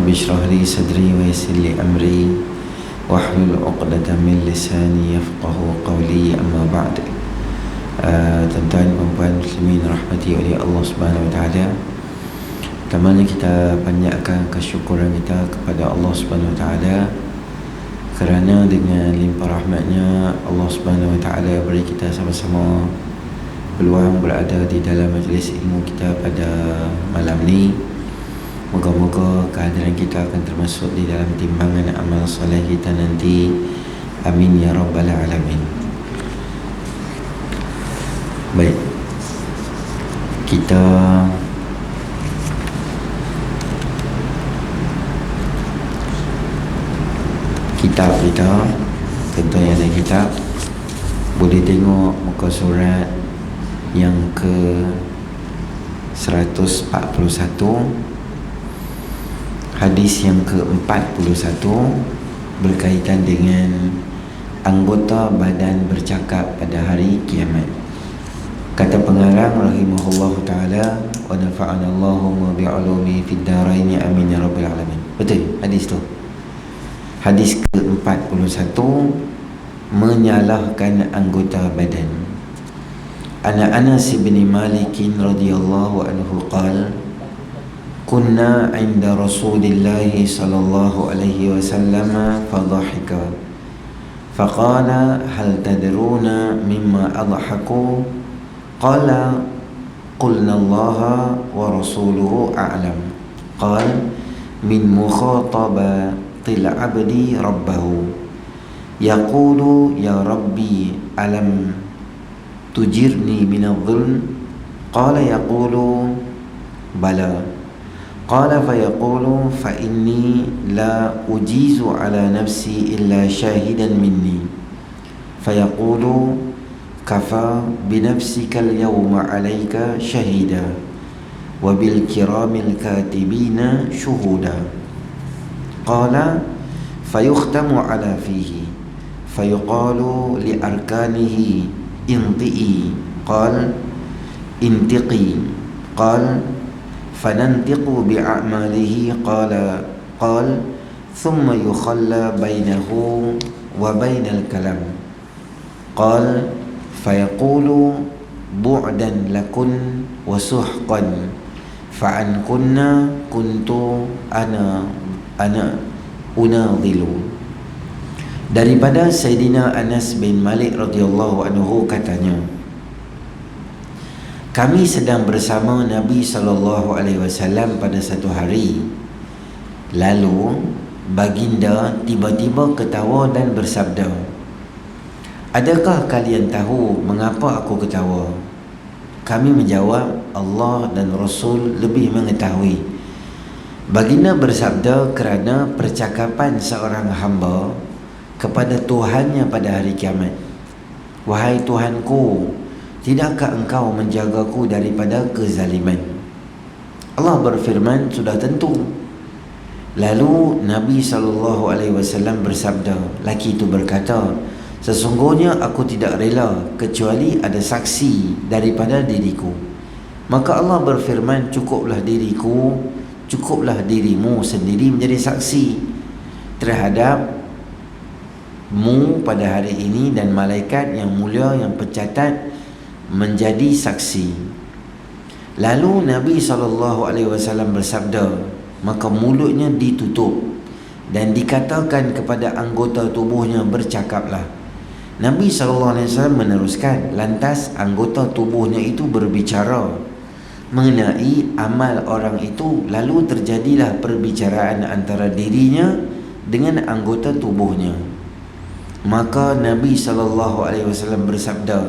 Rabbi shrah li sadri wa yassir li amri wahlul 'uqdatam min lisani yafqahu qawli, amma ba'd. Tuan-tuan dan puan muslimin rahmati oleh Allah Subhanahu wa taala. Pertama kita panjatkan kesyukuran kita kepada Allah Subhanahu wa taala kerana dengan limpah rahmatnya Allah Subhanahu wa taala beri kita sama-sama peluang berada di dalam majlis ilmu kita pada malam ni. Moga-moga kehadiran kita akan termasuk di dalam timbangan amal soleh kita nanti. Amin ya rabbal alamin. Baik, kita kitab kita, tentu yang ada kitab, boleh tengok muka surat yang ke 141, hadis yang ke-41 berkaitan dengan anggota badan bercakap pada hari kiamat. Kata pengarang rahimahullah ta'ala, wa nafa'ana Allahumma bi'ulumi fid daraini amin ya rabbil alamin. Betul hadis tu. Hadis ke-41 menyalahkan anggota badan. Ana Anas bin Malik radhiyallahu anhu qala kunna 'inda Rasulillah sallallahu alaihi wasallam fadhahika faqala hal tadruna mimma adhaku qala qulna Allah wa rasuluhu a'lam qala min mukhatabatil 'abdi rabbahu yaqulu ya rabbi alam tujirni minadh-dhulm qala yaqulu bala qala fayaqulu fa inni la ujizu ala nafsi illa shahidan minni fayaqulu kafa binafsika al-yawma alayka shahida wa bil kiramil katibina shuhuda qala fayukhtamu ala fihi fayuqalu li arkanihi inti'i qal intiqi qal fanantiqu bi'amalihi qala qal thumma yukhalla bainahu wa bainal kalam qal fayaqulu bu'dan lakun wa suhqan fa'an kunna kuntu ana unadhilu. Daripada Sayyidina Anas bin Malik radhiyallahu anhu katanya, kami sedang bersama Nabi SAW pada satu hari. Lalu baginda tiba-tiba ketawa dan bersabda, adakah kalian tahu mengapa aku ketawa? Kami menjawab, Allah dan Rasul lebih mengetahui. Baginda bersabda, kerana percakapan seorang hamba kepada Tuhannya pada hari kiamat. Wahai Tuhanku, tidakkah engkau menjagaku daripada kezaliman? Allah berfirman, sudah tentu. Lalu Nabi SAW bersabda, laki itu berkata, sesungguhnya aku tidak rela kecuali ada saksi daripada diriku. Maka Allah berfirman, cukuplah dirimu sendiri menjadi saksi terhadap mu pada hari ini, dan malaikat yang mulia yang pencatat menjadi saksi. Lalu Nabi SAW bersabda, maka mulutnya ditutup dan dikatakan kepada anggota tubuhnya, bercakaplah. Nabi SAW meneruskan, lantas anggota tubuhnya itu berbicara mengenai amal orang itu. Lalu terjadilah perbicaraan antara dirinya dengan anggota tubuhnya. Maka Nabi SAW bersabda,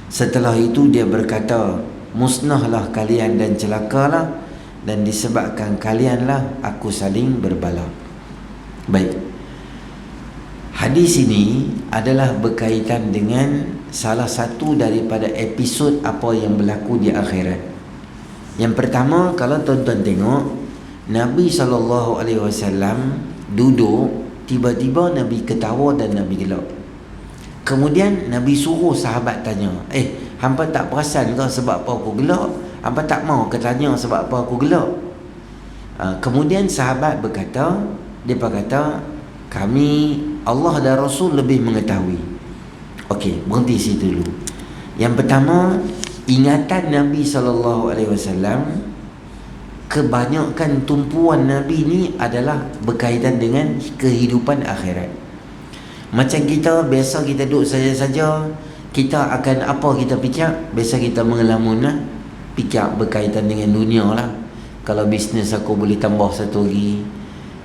setelah itu dia berkata, musnahlah kalian dan celakalah, dan disebabkan kalianlah aku saling berbala. Baik, hadis ini adalah berkaitan dengan salah satu daripada episod apa yang berlaku di akhirat. Yang pertama, kalau tuan-tuan tengok, Nabi SAW duduk, tiba-tiba Nabi ketawa dan Nabi gelak. Kemudian Nabi suruh sahabat tanya, hampa tak perasan ke sebab apa aku gelak? Hampa tak mau ke tanya sebab apa aku gelak? Kemudian sahabat berkata, dia kata, kami, Allah dan Rasul lebih mengetahui. Okey, berhenti situ dulu. Yang pertama, ingatan Nabi SAW, kebanyakan tumpuan Nabi ni adalah berkaitan dengan kehidupan akhirat. Macam kita, biasa kita duduk saja-saja, kita akan apa kita fikir? Biasa kita mengelamun lah, fikir berkaitan dengan dunia lah. Kalau bisnes aku boleh tambah satu lagi,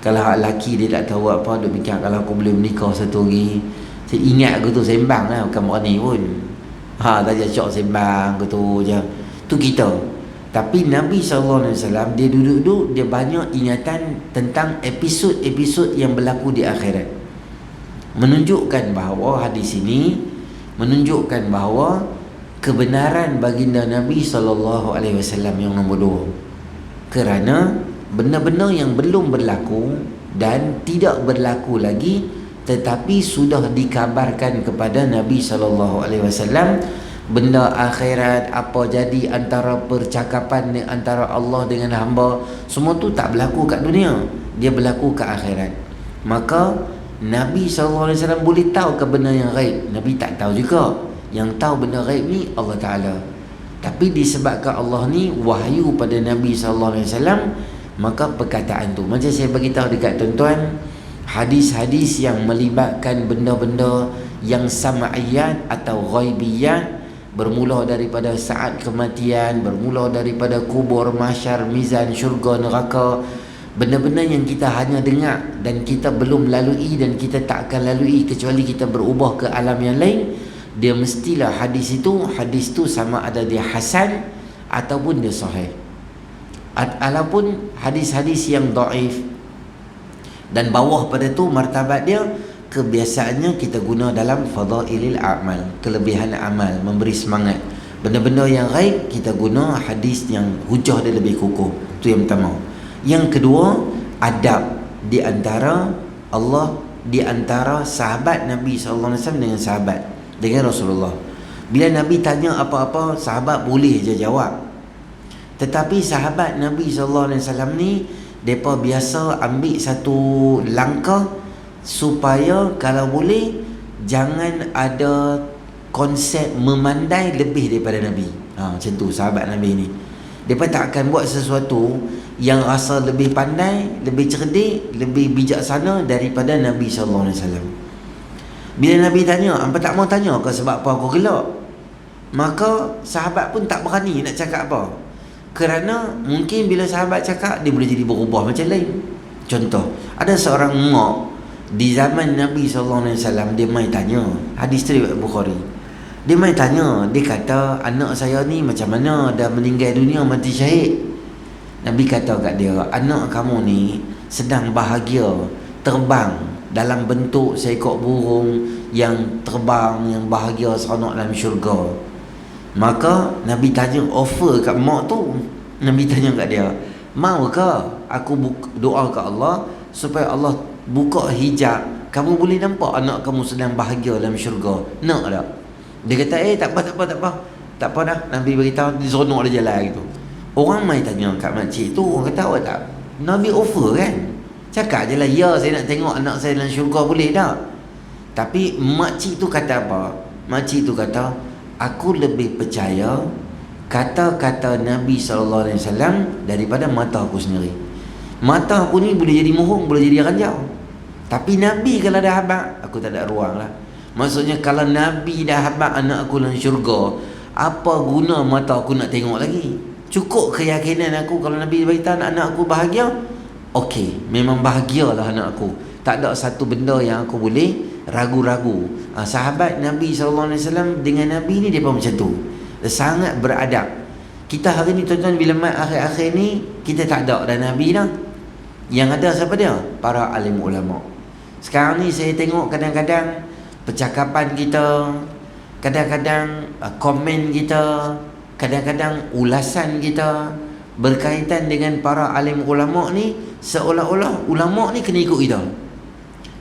kalau lelaki dia tak tahu apa, dia fikir kalau aku boleh menikah satu lagi. Saya ingat aku tu sembang lah, bukan berani pun. Saja syok sembang aku tu je. Tu kita. Tapi Nabi SAW, dia duduk-duduk, dia banyak ingatan tentang episod-episod yang berlaku di akhirat. Menunjukkan bahawa hadis ini menunjukkan bahawa kebenaran baginda Nabi SAW yang nombor 2. Kerana benda-benda yang belum berlaku dan tidak berlaku lagi, tetapi sudah dikabarkan kepada Nabi SAW, benda akhirat, apa jadi antara percakapan antara Allah dengan hamba, semua tu tak berlaku kat dunia, dia berlaku kat akhirat. Maka Nabi SAW boleh tahu ke benda yang ghaib? Nabi tak tahu juga. Yang tahu benda ghaib ni Allah Ta'ala. Tapi disebabkan Allah ni wahyu pada Nabi SAW, maka perkataan tu, macam saya beritahu dekat tuan-tuan, hadis-hadis yang melibatkan benda-benda yang sama'iyat atau ghaibiyat, bermula daripada saat kematian, bermula daripada kubur, mahsyar, mizan, syurga, neraka, benda-benda yang kita hanya dengar dan kita belum lalui dan kita tak akan lalui kecuali kita berubah ke alam yang lain, dia mestilah hadis tu sama ada dia hasan ataupun dia sahih. Ataupun hadis-hadis yang dhaif, dan bawah pada tu martabat dia, kebiasaannya kita guna dalam fadailil a'mal, kelebihan amal, memberi semangat. Benda-benda yang ghaib kita guna hadis yang hujah dia lebih kukuh. Tu yang pertama. Yang kedua, adab di antara Allah, di antara sahabat Nabi SAW dengan sahabat, dengan Rasulullah. Bila Nabi tanya apa-apa, sahabat boleh je jawab. Tetapi sahabat Nabi SAW ni, mereka biasa ambil satu langkah supaya kalau boleh jangan ada konsep memandai lebih daripada Nabi. Macam tu sahabat Nabi ni. Mereka tak akan buat sesuatu yang rasa lebih pandai, lebih cerdik, lebih bijaksana daripada Nabi SAW. Bila Nabi tanya, hampa tak mau tanya ke sebab apa aku gelak? Maka sahabat pun tak berani nak cakap apa. Kerana mungkin bila sahabat cakap, dia boleh jadi berubah macam lain. Contoh, ada seorang mak di zaman Nabi SAW, dia mai tanya, hadis riwayat Bukhari. Dia mai tanya, dia kata, anak saya ni macam mana, dah meninggal dunia, mati syahid. Nabi kata kat dia, anak kamu ni sedang bahagia, terbang dalam bentuk seekor burung yang terbang, yang bahagia seronok dalam syurga. Maka Nabi tanya, offer kat mak tu, Nabi tanya kat dia, mau ke aku doa kat Allah supaya Allah buka hijab, kamu boleh nampak anak kamu sedang bahagia dalam syurga? Nak tak? Dia kata, tak apa dah. Nabi beritahu, dia seronok dia jalan gitu. Orang mai tanya kat makcik tu, orang kata, awak tak? Nabi offer kan? Cakap je lah, ya saya nak tengok anak saya dalam syurga, boleh tak? Tapi makcik tu kata apa? Makcik tu kata, aku lebih percaya kata-kata Nabi SAW daripada mata aku sendiri. Mata aku ni boleh jadi mohong, boleh jadi ranjau. Tapi Nabi kalau dah habaq, aku tak ada ruang lah. Maksudnya kalau Nabi dah habaq anak aku dalam syurga, apa guna mata aku nak tengok lagi? Cukup keyakinan aku kalau Nabi beritahu anak aku bahagia, okey, memang bahagialah anak aku. Tak ada satu benda yang aku boleh ragu-ragu. Sahabat Nabi SAW dengan Nabi ni, dia pun macam tu, sangat beradab. Kita hari ni tuan-tuan, bila mat akhir-akhir ni, kita tak ada dah Nabi dah. Yang ada siapa dia? Para alim ulama. Sekarang ni saya tengok kadang-kadang percakapan kita, kadang-kadang komen kita, kadang-kadang ulasan kita berkaitan dengan para alim ulama ni, seolah-olah ulama ni kena ikut kita.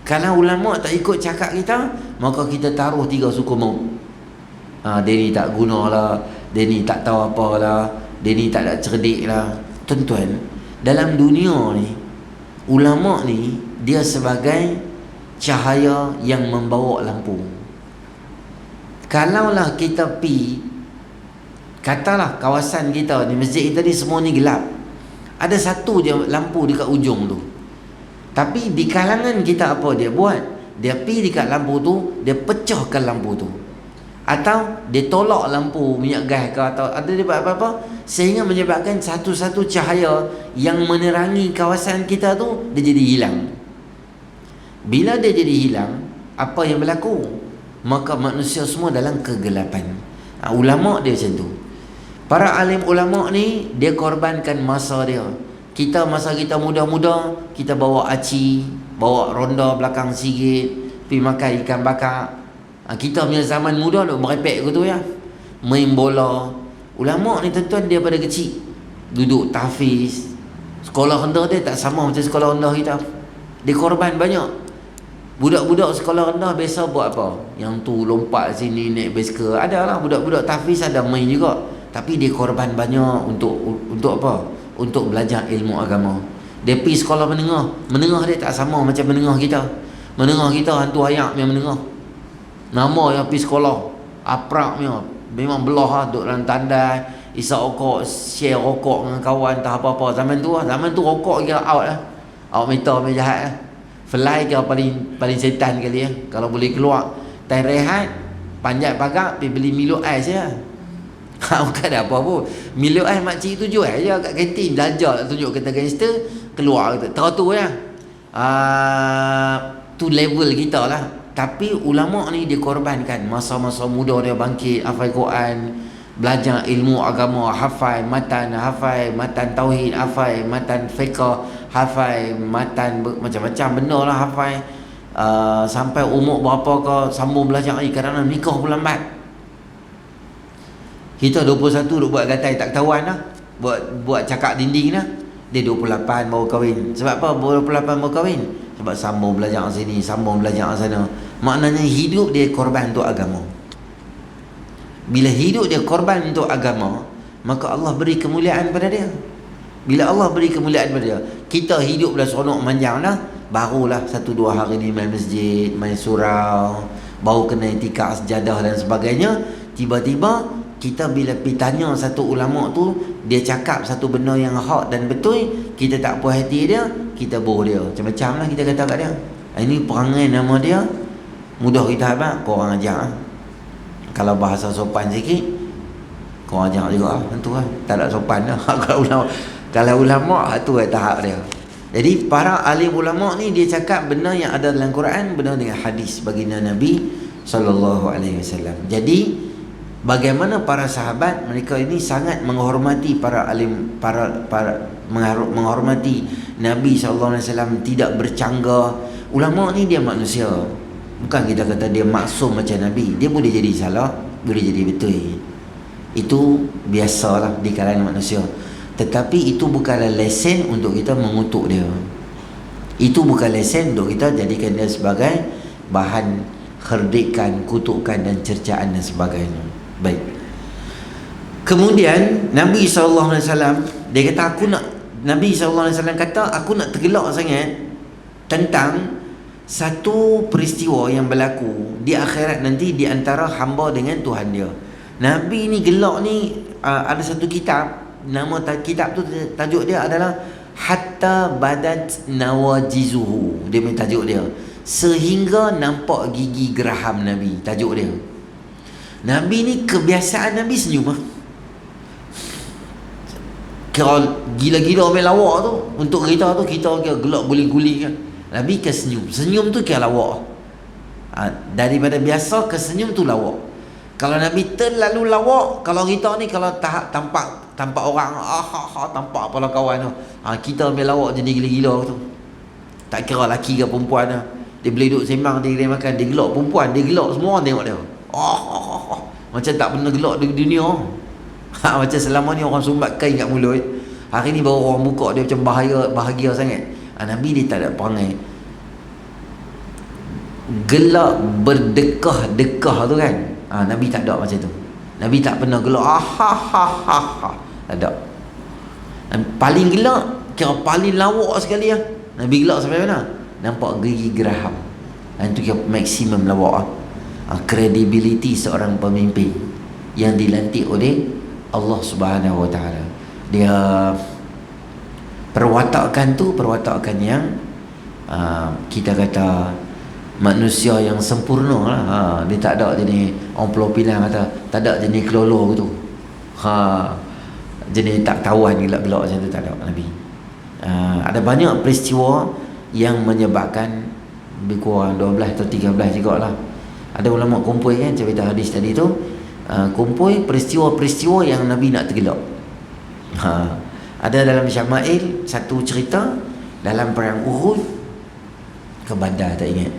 Kalau ulama tak ikut cakap kita, maka kita taruh 3 suku maut. Dia ni tak guna lah, dia ni tak tahu apa lah, dia ni tak ada cerdik lah. Tuan-tuan, dalam dunia ni, ulama ni dia sebagai cahaya yang membawa lampu. Kalaulah kita katalah kawasan kita ni, masjid kita ni semua ni gelap, ada satu je lampu dekat ujung tu, tapi di kalangan kita apa dia buat? Dia pergi dekat lampu tu, dia pecahkan lampu tu, atau dia tolak lampu minyak gas ke, atau ada dia buat apa-apa sehingga menyebabkan satu-satu cahaya yang menerangi kawasan kita tu dia jadi hilang. Bila dia jadi hilang, apa yang berlaku? Maka manusia semua dalam kegelapan. Ulama dia macam tu. Para alim ulama ni dia korbankan masa dia. Masa kita muda-muda, kita bawa aci, bawa ronda belakang sikit, pergi makan ikan bakar. Kita punya zaman muda duk merepek gitu ya, main bola. Ulama ni tuan-tuan dia pada kecil duduk tahfiz. Sekolah rendah dia tak sama macam sekolah rendah kita. Dia korban banyak. Budak-budak sekolah rendah biasa buat apa? Yang tu lompat sini, naik basikal. Ada lah budak-budak tahfiz ada main juga. Tapi dia korban banyak untuk apa? Untuk belajar ilmu agama. Dia pergi sekolah menengah. Menengah dia tak sama macam menengah kita. Menengah kita hantu ayak yang menengah. Nama yang pergi sekolah aprak punya, memang belah lah, duduk dalam tandai, isap rokok, share rokok dengan kawan, tak apa-apa. Zaman tu rokok kira out lah. Out meter punya jahat lah. Fly kira paling setan kali ya. Kalau boleh keluar time rehat, panjat pagar, pergi beli Milo ais je. Bukan ada apa pun. Milo ais makcik tu jual je kat kantin. Belajar tunjuk kata gangster, keluar kata. Tahu tu ya. Tu level kita lah. Tapi ulama ni dia korbankan masa-masa muda dia bangkit, hafal Quran, belajar ilmu agama, hafal matan tauhid, hafal matan fiqh, hafal matan macam-macam benda lah hafal. Sampai umur berapa ke sambung belajar lagi, kerana nikah pun lambat. Kita 21 duk buat gatai tak ketahuan lah, buat cakap dinding lah. Dia 28 baru kahwin. Sebab apa 28 baru kahwin? Sebab sambung belajar sini, sambung belajar sana. Maknanya hidup dia korban untuk agama. Bila hidup dia korban untuk agama, maka Allah beri kemuliaan pada dia. Bila Allah beri kemuliaan pada dia, kita hidup dah seronok manjang dah, barulah 1-2 hari ni main masjid, main surau, baru kena itikaf sejadah dan sebagainya. Tiba-tiba kita bila pergi tanya satu ulama tu, dia cakap satu benda yang hak dan betul, kita tak puas hati dia, kita boh dia. Macam-macam lah kita kata kat dia. Ini perangai nama dia, mudah kita habaq, korang ajar lah. Kalau bahasa sopan sikit, korang ajar juga lah. Tentu lah, tak ada sopan lah. Kalau ulama, tu lah tahap dia. Jadi para alim ulama ni dia cakap benda yang ada dalam Quran, benda dengan hadis baginda Nabi SAW. Jadi bagaimana para sahabat mereka ini sangat menghormati para alim, menghormati Nabi SAW, tidak bercanggah. Ulama ni dia manusia, bukan kita kata dia maksum macam Nabi. Dia boleh jadi salah, boleh jadi betul. Itu biasalah di kalangan manusia. Tetapi itu bukanlah lesen untuk kita mengutuk dia. Itu bukan lesen untuk kita jadikan dia sebagai bahan herdikan, kutukan dan cercaan dan sebagainya. Baik. Kemudian Nabi SAW dia kata Nabi SAW kata aku nak tergelak sangat tentang satu peristiwa yang berlaku di akhirat nanti di antara hamba dengan Tuhan dia. Nabi ni gelak ni ada satu kitab, nama kitab tu tajuk dia adalah Hatta Badat Nawajizuhu. Dia punya tajuk dia, sehingga nampak gigi geraham Nabi, tajuk dia. Nabi ni kebiasaan Nabi senyum lah. Kalau gila-gila main lawak tu, untuk kita tu kita gelak guling-guling kan. Nabi ke senyum. Senyum tu kira lawak. Daripada biasa ke senyum tu lawak. Kalau Nabi terlalu lawak, kalau kita ni kalau tampak orang tampak apalah kawan tu, kita ambil lawak jadi gila-gila tu. Tak kira lelaki ke perempuan lah. Dia boleh duduk sembang di kedai makan, dia gelak perempuan, dia gelak semua orang tengok dia. Macam tak pernah gelak di dunia. Macam selama ni orang sumbat kain kat mulut, hari ni baru orang buka dia macam bahagia sangat. Nabi dia tak ada perangai gelak berdekah-dekah tu kan. Nabi tak ada macam tu. Nabi tak pernah gelak tak ada. Paling gelak kira paling lawak sekali lah. Nabi gelak sampai mana? Nampak gigi geraham. Itu kira maksimum lawak. Credibility seorang pemimpin yang dilantik oleh Allah Subhanahu Wa Taala. Dia perwatakan tu perwatakan yang kita kata manusia yang sempurna lah. Dia tak ada jenis orang Pulau Pinang kata tak ada jenis kelolo gitu. Jenis tak tawan gelak-gelak macam tu tak ada Nabi. Ada banyak peristiwa yang menyebabkan lebih kurang 12 atau 13 juga lah. Ada ulama kumpul kan cerita hadis tadi tu, kumpul peristiwa-peristiwa yang Nabi nak tergelak. Ada dalam Syama'il satu cerita dalam perang Uhud ke Badar tak ingat.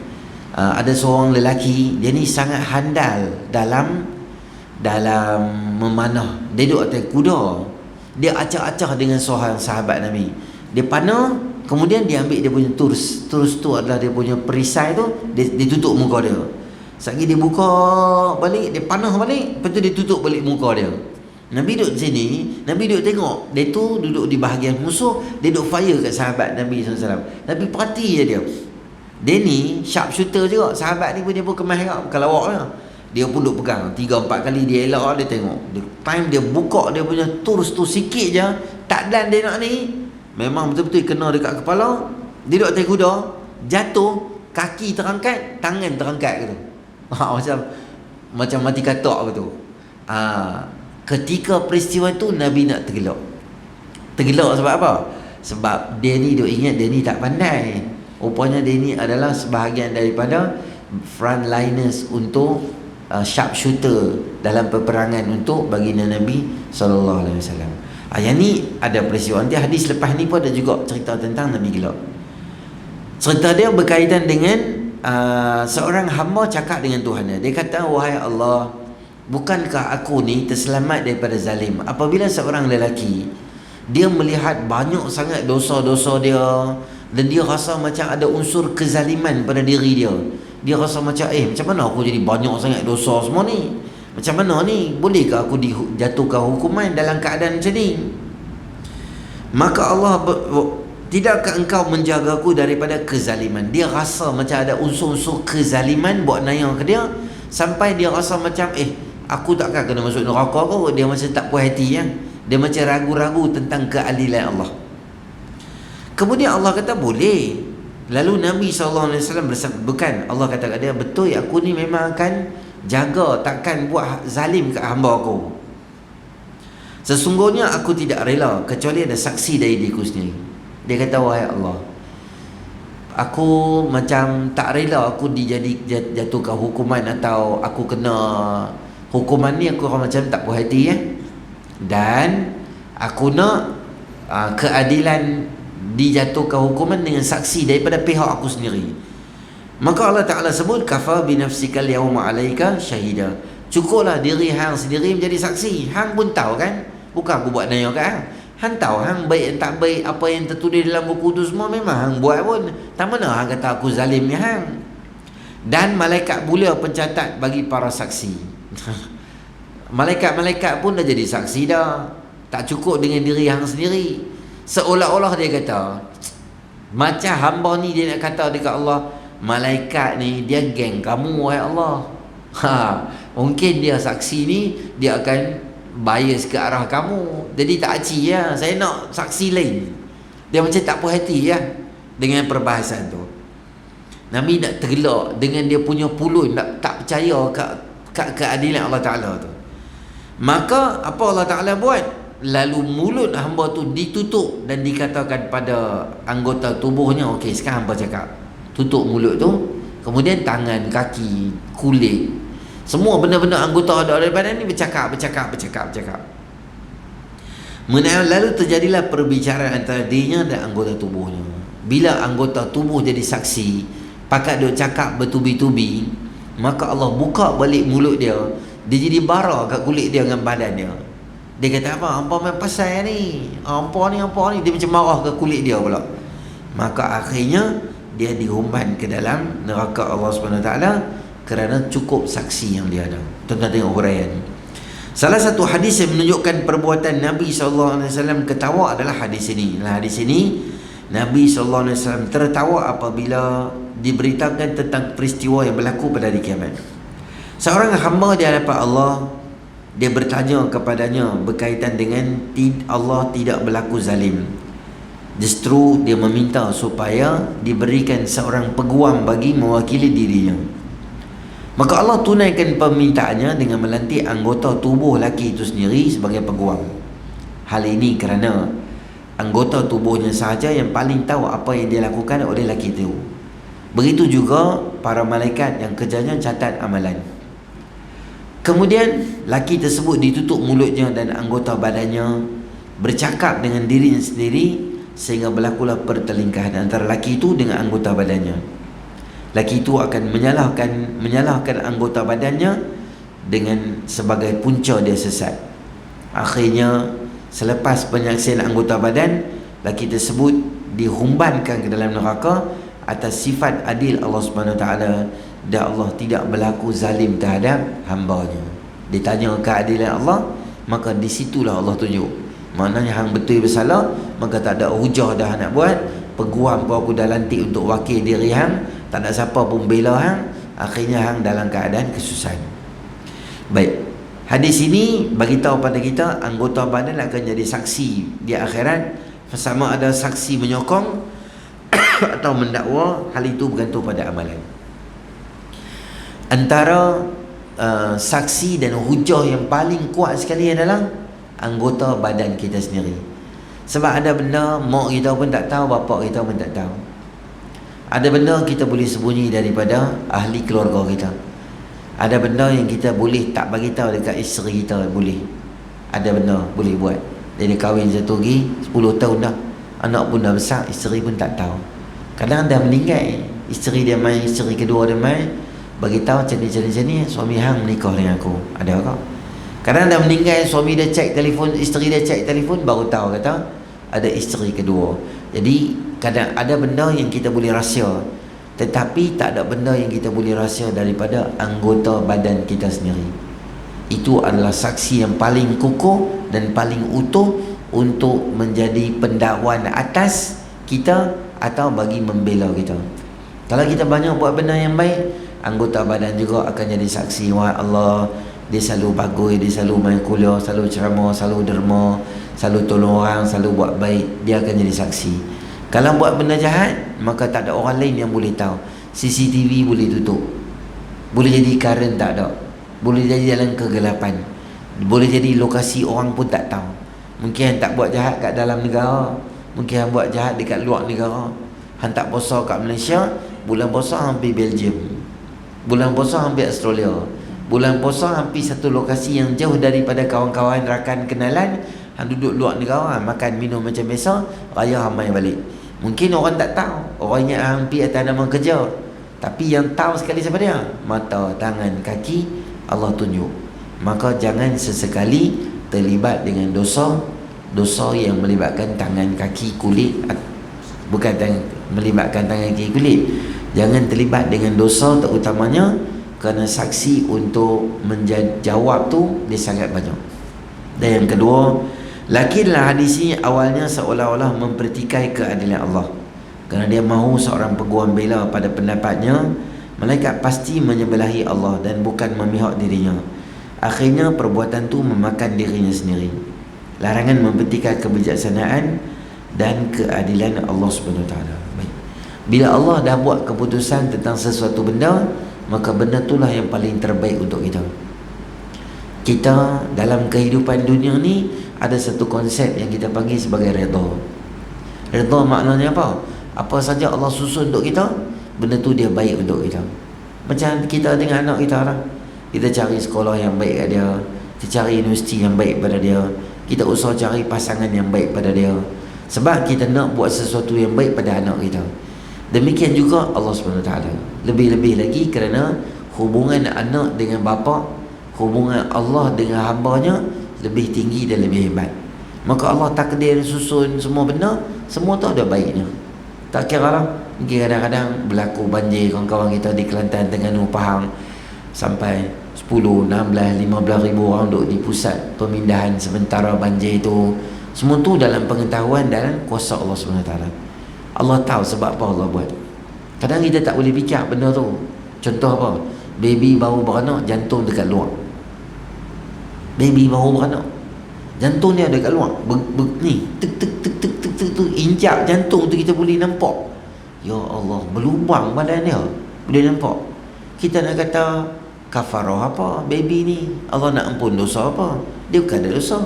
Ada seorang lelaki, dia ni sangat handal dalam memanah. Dia duduk atas kuda, dia acah-acah dengan seorang sahabat Nabi. Dia panah, kemudian dia ambil dia punya turs tu adalah dia punya perisai tu, dia tutup muka dia. Sekali dia buka balik, dia panah balik, lepas tu dia tutup balik muka dia. Nabi duduk sini, Nabi duduk tengok, dia tu duduk di bahagian musuh, dia duduk fire kat sahabat Nabi SAW. Nabi perhati je dia. Dia ni sharp shooter juga. Sahabat ni pun dia pun kemas juga, bukan lawak lah. Dia pun duduk pegang 3-4 kali, dia elak, dia tengok. Time dia buka dia punya turs tu sikit je, tak dan dia nak ni, memang betul-betul kena dekat kepala. Dia duduk atas kuda, jatuh, kaki terangkat, tangan terangkat gitu. Macam mati katak gitu. Ketika peristiwa tu Nabi nak tergelak. Tergelak sebab apa? Sebab dia ni duk ingat dia ni tak pandai. Rupanya dia ni adalah sebahagian daripada frontliners untuk sharp shooter dalam peperangan untuk baginda Nabi SAW. Yang ni ada peristiwa. Nanti hadis lepas ni pun ada juga cerita tentang Nabi gelak. Cerita dia berkaitan dengan seorang hamba cakap dengan Tuhan dia. Dia kata, wahai Allah, bukankah aku ni terselamat daripada zalim? Apabila seorang lelaki dia melihat banyak sangat dosa-dosa dia dan dia rasa macam ada unsur kezaliman pada diri dia, dia rasa macam macam mana aku jadi banyak sangat dosa semua ni, macam mana ni, bolehkah aku dijatuhkan hukuman dalam keadaan macam ni? Maka Allah tidakkah engkau menjagaku daripada kezaliman? Dia rasa macam ada unsur-unsur kezaliman buat naya ke dia, sampai dia rasa macam aku takkan kena masuk neraka kot. Dia macam tak puas hati ya? Dia macam ragu-ragu tentang keadilan Allah. Kemudian Allah kata boleh. Lalu Nabi SAW bersabda, bukan, Allah kata kat dia, betul aku ni memang akan jaga, takkan buat zalim kat hamba aku. Sesungguhnya aku tidak rela kecuali ada saksi dari diriku sendiri. Dia kata, wahai Allah, aku macam tak rela aku jatuhkan hukuman atau aku kena hukuman ni, aku macam tak puas hati ya. Dan aku nak keadilan, dijatuhkan hukuman dengan saksi daripada pihak aku sendiri. Maka Allah Ta'ala sebut, kafa binafsikal yawma alaika syahida. Cukuplah diri hang sendiri menjadi saksi. Hang pun tahu kan, bukan aku buat nanya kat hang. Hang tahu hang baik tak baik, apa yang tertulis dalam buku tu semua memang hang buat pun. Tak mana hang kata aku zalim ni hang. Dan malaikat pula pencatat bagi para saksi. Malaikat-malaikat pun dah jadi saksi dah. Tak cukup dengan diri hang sendiri. Seolah-olah dia kata, macam hamba ni dia nak kata dekat Allah, malaikat ni dia geng kamu wahai Allah. Mungkin dia saksi ni dia akan bias ke arah kamu. Jadi tak aci ya, saya nak saksi lain. Dia macam tak puas hati ya dengan perbahasan tu. Nabi nak tergelak dengan dia punya pulun, tak percaya kat keadilan Allah Ta'ala tu. Maka apa Allah Ta'ala buat? Lalu mulut hamba tu ditutup dan dikatakan pada anggota tubuhnya, okey sekarang hamba cakap, tutup mulut tu, kemudian tangan, kaki, kulit, semua benda-benda anggota ada daripada ni bercakap. Lalu terjadilah perbicaraan antara dirinya dan anggota tubuhnya. Bila anggota tubuh jadi saksi, pakat duk cakap bertubi-tubi, maka Allah buka balik mulut dia, dia jadi bara kat kulit dia dengan badan dia. Dia kata apa? Hampa main pasal ni. Hampa ni. Dia macam marah ke kulit dia pula. Maka akhirnya dia dihumban ke dalam neraka Allah SWT kerana cukup saksi yang dia ada. Tuan-tuan tengok huraian. Salah satu hadis yang menunjukkan perbuatan Nabi SAW ketawa adalah hadis ini. Dalam hadis ini, Nabi SAW tertawa apabila diberitakan tentang peristiwa yang berlaku pada hari kiamat. Seorang hamba di hadapan Allah, dia bertanya kepadanya berkaitan dengan Allah tidak berlaku zalim. Justru dia meminta supaya diberikan seorang peguam bagi mewakili dirinya. Maka Allah tunaikan permintaannya dengan melantik anggota tubuh lelaki itu sendiri sebagai peguam. Hal ini kerana anggota tubuhnya sahaja yang paling tahu apa yang dia lakukan oleh lelaki itu. Begitu juga para malaikat yang kerjanya catat amalan. Kemudian lelaki tersebut ditutup mulutnya dan anggota badannya bercakap dengan dirinya sendiri, sehingga berlakulah pertelingkahan antara lelaki itu dengan anggota badannya. Lelaki itu akan menyalahkan anggota badannya dengan sebagai punca dia sesat. Akhirnya selepas penyaksian anggota badan, lelaki tersebut dihumbankan ke dalam neraka atas sifat adil Allah Subhanahu Wa Taala, dan Allah tidak berlaku zalim terhadap hamba-Nya. Ditanya keadilan Allah, maka di situlah Allah tunjuk. Maknanya hang betul bersalah, maka tak ada hujah dah nak buat. Peguam pun aku dah lantik untuk wakil diri hang, tak ada siapa pun bela hang. Akhirnya hang dalam keadaan kesusahan. Baik, hadis ini bagi tahu pada kita anggota badan akan jadi saksi di akhirat, sama ada saksi menyokong atau mendakwa. Hal itu bergantung pada amalan. Antara saksi dan hujah yang paling kuat sekali adalah anggota badan kita sendiri. Sebab ada benda mak kita pun tak tahu, bapak kita pun tak tahu. Ada benda kita boleh sembunyi daripada ahli keluarga kita. Ada benda yang kita boleh tak bagi tahu dekat isteri kita, boleh. Ada benda boleh buat. Dia kahwin satu lagi 10 tahun dah, anak pun dah besar, isteri pun tak tahu. Kadang dah meninggal, isteri dia mai, isteri kedua dia mai, bagi tahu macam ni suami hang menikah dengan aku. Ada tak? Kadang dah meninggal, suami dia cek telefon, isteri dia cek telefon, baru tahu kata ada isteri kedua. Jadi kadang ada benda yang kita boleh rahsia, tetapi tak ada benda yang kita boleh rahsia daripada anggota badan kita sendiri. Itu adalah saksi yang paling kukuh dan paling utuh untuk menjadi pendakwan atas kita atau bagi membela kita. Kalau kita banyak buat benda yang baik, anggota badan juga akan jadi saksi. Wah Allah, dia selalu bagus, dia selalu main kuliah, selalu ceramah, selalu derma, selalu tolong orang, selalu buat baik. Dia akan jadi saksi. Kalau buat benda jahat, maka tak ada orang lain yang boleh tahu. CCTV boleh tutup, boleh jadi current tak ada, boleh jadi dalam kegelapan, boleh jadi lokasi orang pun tak tahu. Mungkin tak buat jahat kat dalam negara, mungkin buat jahat dekat luar negara. Han tak puasa kat Malaysia, bulan puasa hampir Belgium, bulan puasa hampir Australia, bulan puasa hampir satu lokasi yang jauh daripada kawan-kawan, rakan, kenalan. Han duduk luar negara, makan minum macam biasa, raya hamai balik. Mungkin orang tak tahu, orangnya hampir atas nama kerja, tapi yang tahu sekali siapa dia? Mata, tangan, kaki Allah tunjuk. Maka jangan sesekali terlibat dengan dosa yang melibatkan tangan, kaki, kulit. Bukan melibatkan tangan, kaki, kulit. Jangan terlibat dengan dosa, terutamanya kerana saksi untuk menjawab tu dia sangat banyak. Dan yang kedua, laki dalam hadis ini awalnya seolah-olah mempertikai keadilan Allah. Kerana dia mahu seorang peguam bela pada pendapatnya, malaikat pasti menyebelahi Allah dan bukan memihak dirinya. Akhirnya perbuatan tu memakan dirinya sendiri. Larangan mempertikai kebijaksanaan dan keadilan Allah Subhanahu Wa Taala. Bila Allah dah buat keputusan tentang sesuatu benda, maka benda itulah yang paling terbaik untuk kita. Kita dalam kehidupan dunia ni ada satu konsep yang kita panggil sebagai redha. Redha maknanya apa? Apa saja Allah susun untuk kita, benda tu dia baik untuk kita. Macam kita dengan anak kita lah, kita cari sekolah yang baik kat dia, kita cari universiti yang baik pada dia, kita usaha cari pasangan yang baik pada dia, sebab kita nak buat sesuatu yang baik pada anak kita. Demikian juga Allah SWT. Lebih-lebih lagi kerana hubungan anak dengan bapa, hubungan Allah dengan hamba-Nya lebih tinggi dan lebih hebat. Maka Allah takdir susun semua benda, semua tu ada baiknya. Tak kira lah, mungkin kadang-kadang berlaku banjir kawan-kawan kita di Kelantan, Terengganu, Pahang, sampai 10 10, 16, 15 ribu orang duduk di pusat pemindahan sementara banjir itu. Semua tu dalam pengetahuan dan kuasa Allah SWT. Allah tahu sebab apa Allah buat. Kadang kita tak boleh fikir benda tu. Contoh apa? Baby baru beranak, jantung dekat luar. Baby baru beranak, jantung dia dekat luar. Ni tek tek tek tek tek tek tu, injak jantung tu kita boleh nampak. Ya Allah, berlubang badan dia, boleh nampak. Kita nak kata kafarah apa baby ni? Allah nak ampun dosa apa? Dia bukan ada dosa.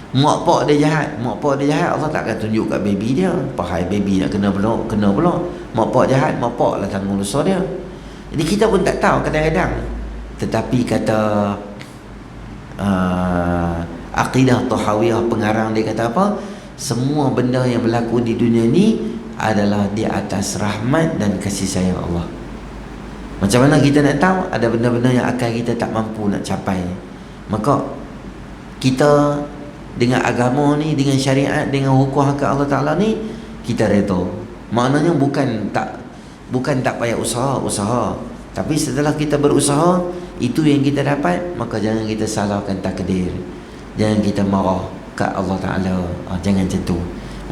Mak pak dia jahat, Allah tak akan tunjuk kat baby dia. Pahai baby nak kena pula. Mak pak jahat, mak pak lah tanggung dosa dia. Jadi kita pun tak tahu kadang-kadang. Tetapi kata Aqidah Tahawiyah pengarang dia kata apa? Semua benda yang berlaku di dunia ni adalah di atas rahmat dan kasih sayang Allah. Macam mana kita nak tahu? Ada benda-benda yang akal kita tak mampu nak capai. Maka kita dengan agama ni, dengan syariat, dengan hukum hak Allah Ta'ala ni, kita redha. Maknanya bukan tak payah usaha. Tapi setelah kita berusaha, itu yang kita dapat, maka jangan kita salahkan takdir. Jangan kita marah kat Allah Ta'ala. Jangan macam tu.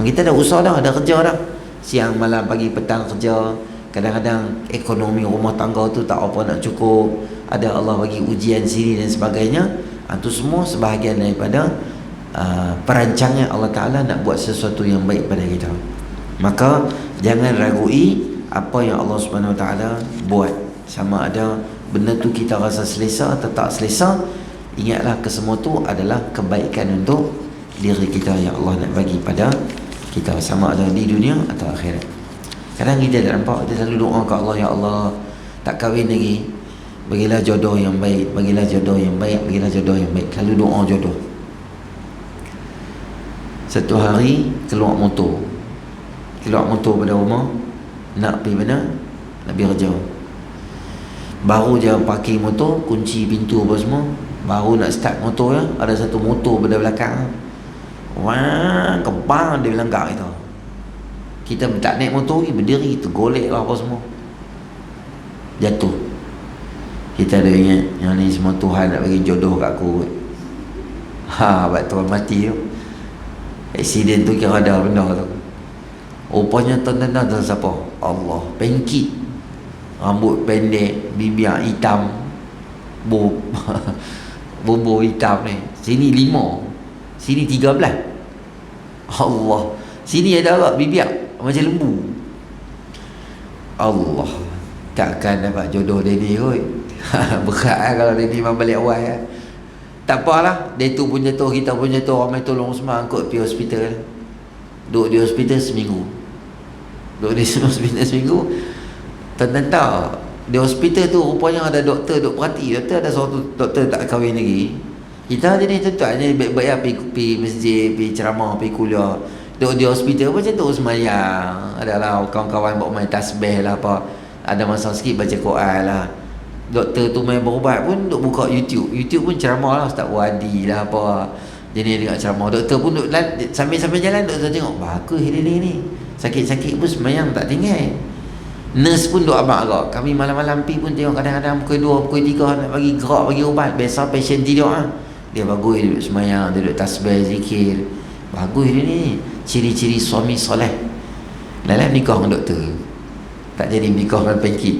Kita dah usaha dah, dah kerja dah. Siang, malam, pagi, petang kerja. Kadang-kadang ekonomi rumah tangga tu tak apa nak cukup. Ada Allah bagi ujian sini dan sebagainya. Itu semua sebahagian daripada perancangan Allah Ta'ala nak buat sesuatu yang baik pada kita. Maka jangan ragui apa yang Allah Subhanahu Wa Ta'ala buat. Sama ada benda tu kita rasa selesa atau tak selesa, ingatlah kesemua tu adalah kebaikan untuk diri kita yang Allah nak bagi pada kita, sama ada di dunia atau akhirat. Kadang kita tak nampak, kita selalu doa ke Allah, ya Allah, tak kahwin lagi, bagilah jodoh yang baik, bagilah jodoh yang baik, bagilah jodoh yang baik. Selalu doa jodoh. Satu hari keluar motor pada rumah, nak pergi mana? Nak pergi kerja. Baru je parking motor, kunci pintu apa semua, baru nak start motor ya, ada satu motor pada belakang. Wah, kebang dia melanggar itu. Kita tak naik motor ni, berdiri, tergolek lah apa semua, jatuh. Kita ada ingat, yang ni semua Tuhan nak bagi jodoh kat aku. Buat Tuhan mati tu. Aksiden tu kira ada benda tu. Rupanya tuan-tuan tahu siapa? Allah. Pengkit, rambut pendek, bibir hitam, bubur hitam ni. Sini 5, sini 13. Allah. Sini ada agak bibir macam lembu. Allah. Takkan dapat jodoh dia ni kot. Berat lah kalau dia ni memang balik awal ya. Tak apalah, dia tu pun jatuh, kita pun jatuh, ramai tolong semua, angkut pergi hospital. Duduk di hospital seminggu. Tuan-tuan tahu, di hospital tu rupanya ada doktor duk perhati. Doktor ada seorang doktor tak kahwin lagi. Kita je ni tuan-tuan ni baik-baik pergi masjid, pergi ceramah, pergi kuliah. Duduk di hospital macam tu semayang. Adalah kawan-kawan bawa main tasbih lah apa. Ada masa sikit baca Quran lah. Doktor tu main berubat pun duk buka YouTube pun ceramah lah, Ustaz Wadi lah apa. Jadi dia ceramah. Doktor pun duk sambil-sambil jalan, doktor tengok bagus ni. Sakit-sakit pun semayang tak tinggal. Nurse pun duk abang agak. Kami malam-malam pergi pun tengok, kadang-kadang pukul 2, pukul 3 nak bagi gerak, bagi ubat. Biasa pasien tidur lah, dia bagus, dia duduk semayang, dia duduk tasbih, zikir. Bagus dia ni. Ciri-ciri suami soleh. Lain nikah dengan doktor, tak jadi nikah dengan pengkit.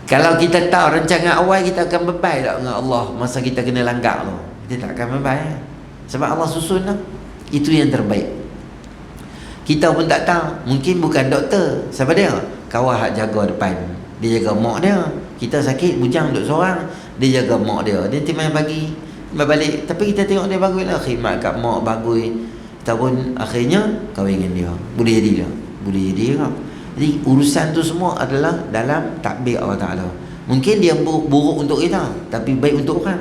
Kalau kita tahu rancangan awal, kita akan bebai tak dengan Allah masa kita kena langgar tu. Kita tak akan bebai. Sebab Allah susun lah. Itu yang terbaik. Kita pun tak tahu. Mungkin bukan doktor. Siapa dia? Kawan hak jaga depan. Dia jaga mak dia. Kita sakit, bujang duduk seorang, dia jaga mak dia. Dia nanti main pagi, main balik. Tapi kita tengok dia bagus lah, khidmat kat mak bagus. Kita pun akhirnya kahwin dengan dia. Boleh jadi tak? Boleh jadi tak? Jadi urusan tu semua adalah dalam takbir Allah Ta'ala. Mungkin dia buruk untuk kita, tapi baik untuk orang.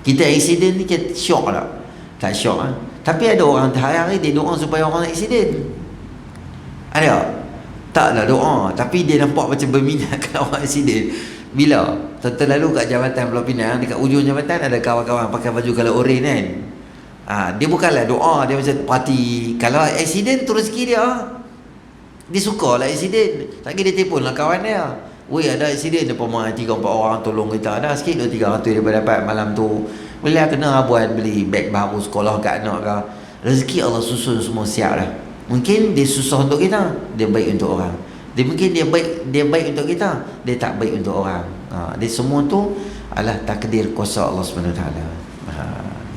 Kita aksiden ni kita syok tak? Tak syok lah. Tapi ada orang hari-hari dia doa supaya orang aksiden. Ada? Taklah doa, tapi dia nampak macam berminat kalau orang aksiden. Bila? Lalu kat Jabatan Pulau Pinang, dekat ujung jabatan ada kawan-kawan pakai baju kalau oren kan. Dia bukanlah doa, dia macam parti. Kalau aksiden tu rezeki dia. Dia suka lah aksiden. Lagi dia telefon lah kawan dia. Weh, ada accident depan rumah 3-4 orang tolong kita. Ada sikit 200-300 dia dapat malam tu. Boleh kena buat beli beg baru sekolah kat anak ke. Rezeki Allah susun semua siap dah. Mungkin dia susah untuk kita, dia baik untuk orang. Mungkin dia baik untuk kita, dia tak baik untuk orang. Dia semua tu adalah takdir kuasa Allah SWT.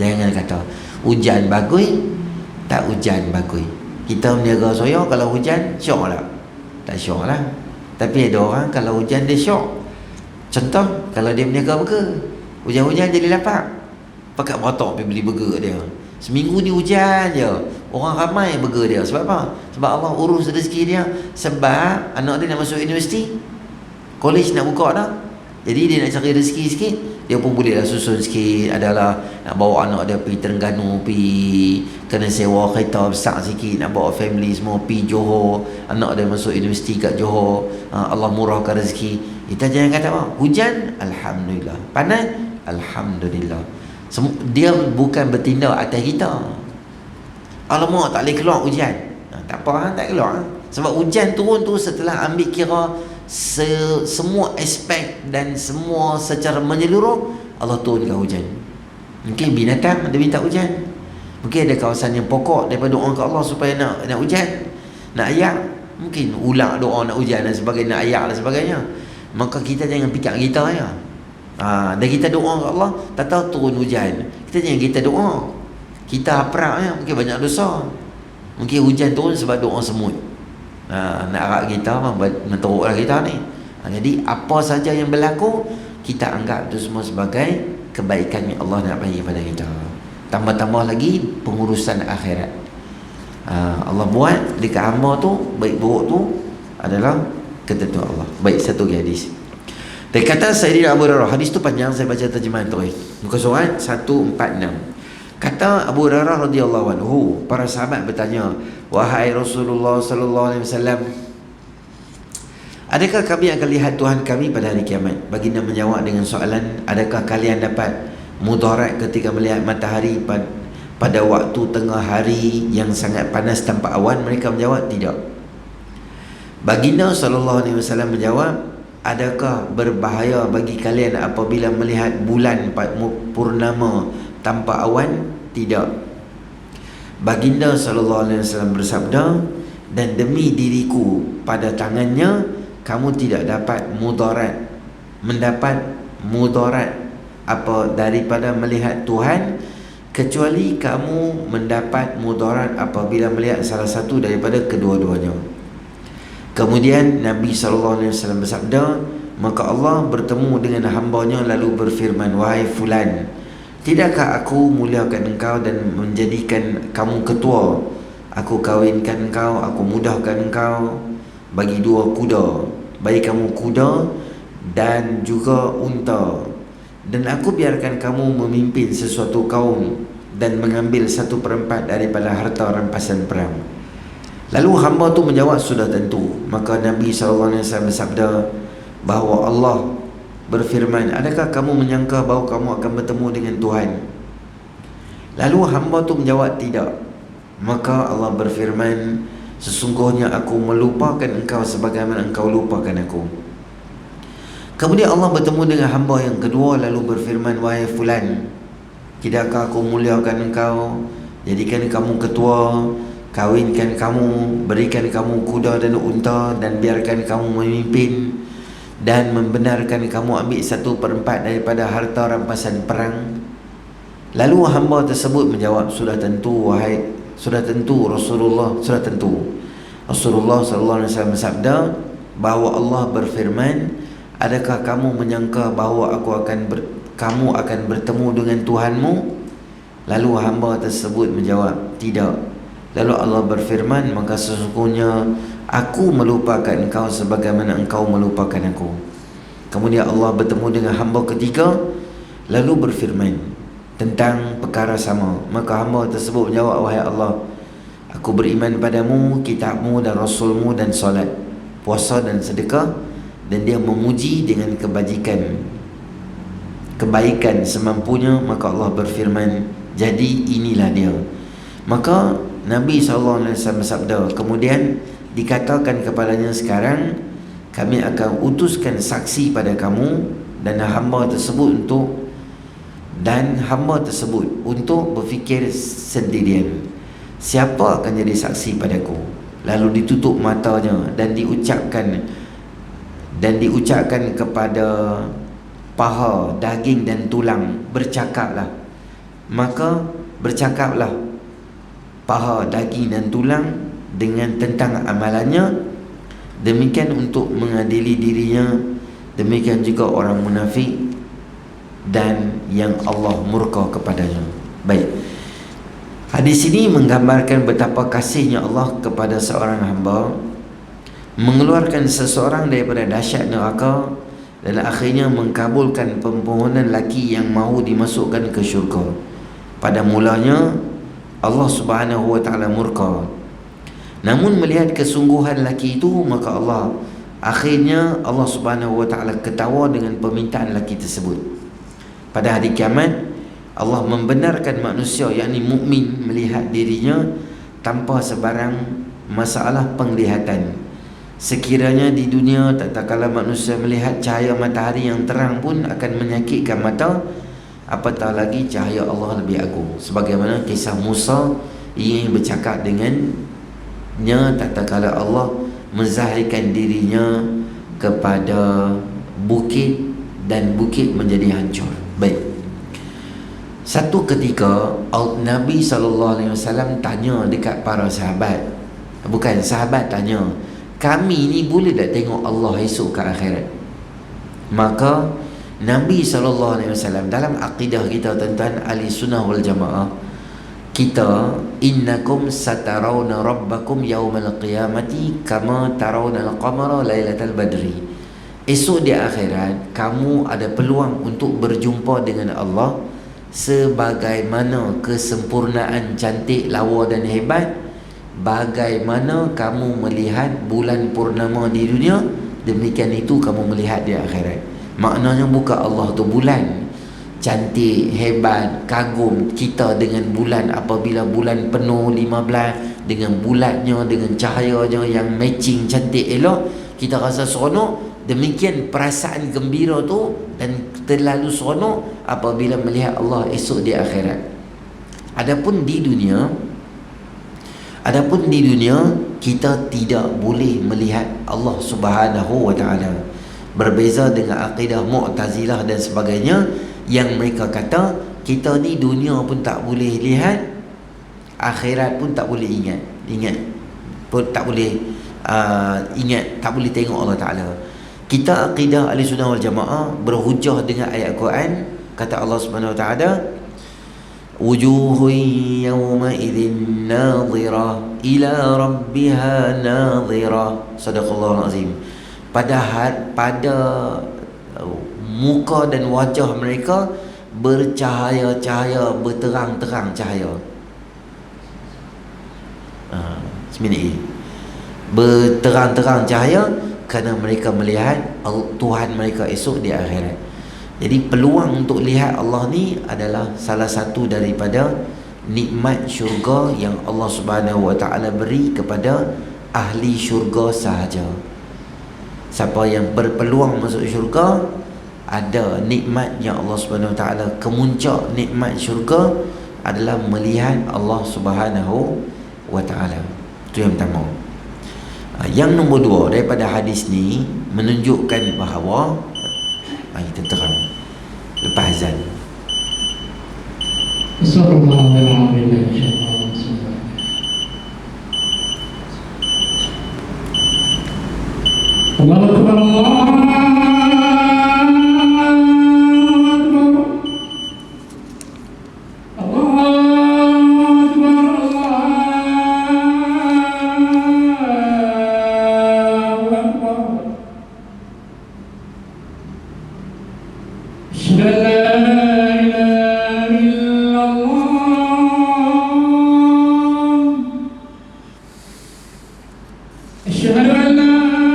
Jangan kata hujan bagus, tak hujan bagus. Kita meniaga soya, kalau hujan syok tak? Tak syok lah. Tapi ada orang kalau hujan dia syok. Contoh, kalau dia meniaga burger, hujan-hujan jadi lapar, pakat beratok pergi beli burger dia. Seminggu ni hujan je, orang ramai burger dia. Sebab apa? Sebab Allah urus rezeki dia. Sebab anak dia nak masuk universiti, college nak buka dah. Jadi dia nak cari rezeki sikit, dia pun bolehlah susun sikit. Adalah nak bawa anak dia pergi Terengganu, pergi kena sewa kereta besar sikit, nak bawa family semua pergi Johor, anak dia masuk universiti kat Johor. Allah murahkan rezeki. Kita jangan kata apa, hujan Alhamdulillah, panas Alhamdulillah. Dia bukan bertindak atas kita. Alamak, tak boleh keluar hujan, tak apa, tak keluar. Sebab hujan turun tu setelah ambil kira semua aspek dan semua secara menyeluruh, Allah turunkan hujan. Mungkin binatang dia minta hujan, mungkin ada kawasan yang pokok daripada doa ke Allah supaya nak hujan, nak ayak. Mungkin ular doa nak hujan dan sebagainya, nak ayak dan sebagainya. Maka kita jangan fikir kita ya. Dan kita doa ke Allah, tak tahu turun hujan, kita jangan kita doa, kita haprak ya. Mungkin banyak dosa. Mungkin hujan turun sebab doa semut. Nak harap kita menteruklah kita ni. Jadi apa saja yang berlaku, kita anggap itu semua sebagai kebaikan yang Allah nak bagi pada kita. Tambah-tambah lagi pengurusan akhirat. Allah buat dekat hamba tu, baik buruk tu adalah ketentuan Allah. Baik, satu hadis. Dan kata Sayyidina Abu Hurairah, hadis tu panjang, saya baca terjemahan tu. Muka surat 146. Kata Abu Hurairah radhiyallahu anhu, para sahabat bertanya, wahai Rasulullah sallallahu alaihi wasallam, adakah kami akan lihat Tuhan kami pada hari kiamat? Baginda menjawab dengan soalan, adakah kalian dapat mudarat ketika melihat matahari pada waktu tengah hari yang sangat panas tanpa awan? Mereka menjawab, tidak. Baginda sallallahu alaihi wasallam menjawab, adakah berbahaya bagi kalian apabila melihat bulan purnama tanpa awan? Tidak. Baginda sallallahu alaihi wasallam bersabda, dan demi diriku pada tangannya kamu tidak dapat mendapat mudarat apa daripada melihat Tuhan, kecuali kamu mendapat mudarat apabila melihat salah satu daripada kedua-duanya. Kemudian Nabi SAW bersabda, maka Allah bertemu dengan hambanya lalu berfirman, wahai fulan, tidakkah aku muliakan engkau dan menjadikan kamu ketua? Aku kawinkan engkau, aku mudahkan engkau bagi 2 kuda, bagi kamu kuda dan juga unta, dan aku biarkan kamu memimpin sesuatu kaum dan mengambil 1/4 daripada harta rampasan perang. Lalu hamba tu menjawab, sudah tentu. Maka Nabi SAW bersabda bahawa Allah berfirman, adakah kamu menyangka bahawa kamu akan bertemu dengan Tuhan? Lalu hamba tu menjawab, tidak. Maka Allah berfirman, sesungguhnya aku melupakan engkau sebagaimana engkau lupakan aku. Kemudian Allah bertemu dengan hamba yang kedua lalu berfirman, wahai fulan, tidakkah aku muliakan engkau, jadikan kamu ketua, kawinkan kamu, berikan kamu kuda dan unta, dan biarkan kamu memimpin, dan membenarkan kamu ambil 1/4 daripada harta rampasan perang? Lalu hamba tersebut menjawab, sudah tentu Rasulullah, sudah tentu. Rasulullah SAW bersabda bahawa Allah berfirman, adakah kamu menyangka bahawa kamu akan bertemu dengan Tuhanmu? Lalu hamba tersebut menjawab, tidak. Lalu Allah berfirman, maka sesungguhnya aku melupakan engkau sebagaimana engkau melupakan aku. Kemudian Allah bertemu dengan hamba ketiga lalu berfirman tentang perkara sama. Maka hamba tersebut menjawab, wahai Allah, aku beriman padamu, kitabmu dan rasulmu, dan solat, puasa dan sedekah. Dan dia memuji dengan kebaikan semampunya. Maka Allah berfirman, jadi inilah dia. Maka Nabi SAW bersabda, kemudian dikatakan kepadanya, sekarang kami akan utuskan saksi pada kamu dan hamba tersebut untuk berfikir sendirian, siapa akan jadi saksi padaku? Lalu ditutup matanya dan diucapkan kepada paha, daging dan tulang, bercakaplah. Maka bercakaplah paha, daging dan tulang tentang amalannya. Demikian untuk mengadili dirinya, demikian juga orang munafik dan yang Allah murka kepadanya. Baik, hadis ini menggambarkan betapa kasihnya Allah kepada seorang hamba, mengeluarkan seseorang daripada dahsyat neraka dan akhirnya mengkabulkan permohonan lelaki yang mahu dimasukkan ke syurga. Pada mulanya Allah Subhanahu wa taala murka, namun melihat kesungguhan lelaki itu, maka akhirnya Allah Subhanahu wa taala ketawa dengan permintaan lelaki tersebut. Pada hari kiamat, Allah membenarkan manusia, yakni mukmin, melihat dirinya tanpa sebarang masalah penglihatan. Sekiranya di dunia tak kala manusia melihat cahaya matahari yang terang pun akan menyakitkan mata, apatah lagi cahaya Allah lebih agung. Sebagaimana kisah Musa ingin bercakap dengannya, tak kala Allah menzahirkan dirinya kepada bukit dan bukit menjadi hancur. Baik, satu ketika Nabi SAW tanya dekat para sahabat, bukan sahabat tanya, kami ni boleh tak tengok Allah esok ke akhirat? Maka Nabi SAW dalam akidah kita, tuan-tuan ahli sunnah wal jamaah, kita, innakum satarawna rabbakum yawmal qiyamati kama tarawna al-qamara lailatal badri. Esok di akhirat kamu ada peluang untuk berjumpa dengan Allah sebagaimana kesempurnaan cantik, lawa dan hebat, bagaimana kamu melihat bulan purnama di dunia, demikian itu kamu melihat di akhirat. Maknanya bukan Allah tu bulan cantik, hebat, kagum kita dengan bulan. Apabila bulan penuh 15 dengan bulatnya, dengan cahayanya yang matching cantik elok, kita rasa seronok. Demikian perasaan gembira tu dan terlalu seronok apabila melihat Allah esok di akhirat. Adapun di dunia kita tidak boleh melihat Allah Subhanahu wa taala. Berbeza dengan akidah Mu'tazilah dan sebagainya, yang mereka kata kita ni dunia pun tak boleh lihat, akhirat pun tak boleh ingat pun tak boleh ingat, tak boleh tengok Allah Ta'ala. Kita akidah ahli sunnah wal jamaah berhujah dengan ayat Quran. Kata Allah Subhanahu wa taala, wujuhun yawma idzin nadhirah ila rabbiha nadhirah. Sadaqallahul azim. Pada muka dan wajah mereka bercahaya-cahaya, berterang-terang cahaya. Berterang-terang cahaya kerana mereka melihat Tuhan mereka esok di akhirat. Jadi peluang untuk lihat Allah ni adalah salah satu daripada nikmat syurga yang Allah Subhanahu wa taala beri kepada ahli syurga sahaja. Siapa yang berpeluang masuk syurga, ada nikmat yang Allah Subhanahu wa taala, kemuncak nikmat syurga adalah melihat Allah Subhanahu wa taala. Itu yang pertama. Yang nombor dua, daripada hadis ni menunjukkan bahawa kita terang lepas azan. Allahu Akbar, Allahu Akbar. أشهد أن لا إله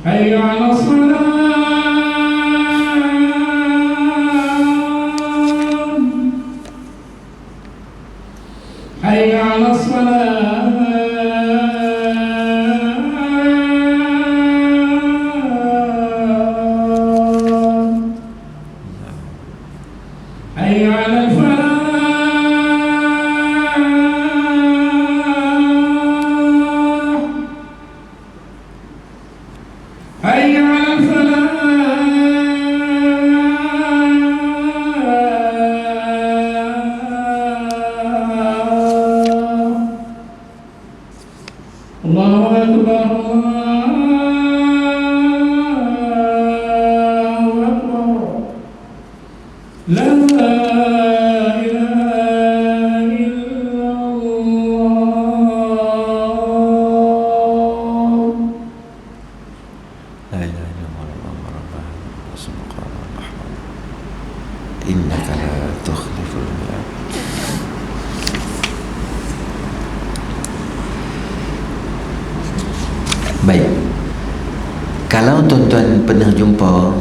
حي على الصلاة حي على الصلاة حي على الفلاح حي على الفلاح الله أكبر الله أكبر لا إله إلا الله لا إله إلا الله ربنا سبحان الرحمن إنك لا تخلف الميعاد. Baik, kalau tuan-tuan pernah jumpa